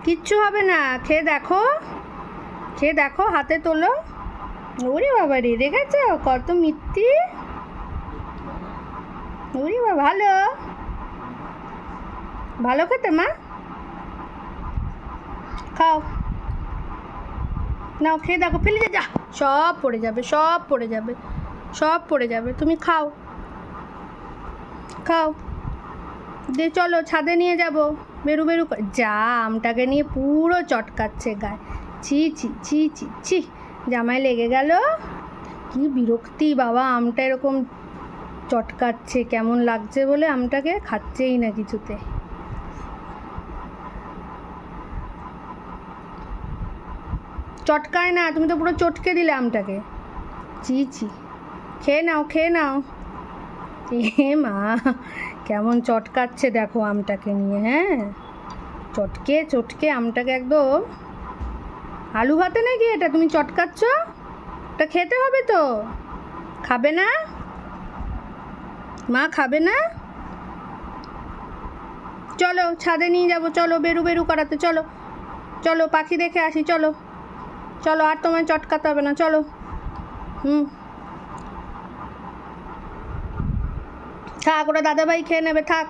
কিচ্ছু হবে না, খেয়ে দেখো, খেয়ে দেখো, হাতে তোলো। ওরে বাবা রে, দেখেছো কত মিষ্টি। ওরে বাবা, ভালো ভালো খেতে মা, খাও, নাও খেয়ে দেখো, ফেলে যা, সব পড়ে যাবে, সব পড়ে যাবে, সব পড়ে যাবে, তুমি খাও, খাও। দিয়ে চলো ছাদে নিয়ে যাব, বেরু বেরু যা, আমটাকে নিয়ে পুরো চটকাচ্ছে গায়ে। ছি ছি ছি ছি ছি, জামায় লেগে গেল। কি বিরক্তি বাবা, আমটা এরকম চটকাচ্ছে, কেমন লাগছে বলে আমটাকে খাচ্ছেই না কিছুতে। চটকায় না, তুমি তো পুরো চটকে দিলে আমটাকে। ছি ছি, খেয়ে নাও, খেয়ে নাও। এ মা, কেমন চটকাচ্ছে দেখো আমটাকে নিয়ে। হ্যাঁ, চটকে চটকে আমটাকে একদম। আলু ভাতে নাকি এটা তুমি চটকাচ্ছ? এটা খেতে হবে তো, খাবে না মা, খাবে না? চলো ছাদে নিয়ে যাবো, চলো বেরু বেরু করাতে, চলো চলো পাখি দেখে আসি, চলো চলো, আর তোমায় চটকাতে হবে না, চলো। থাক, ওরা দাদাভাই খেয়ে নেবে, থাক।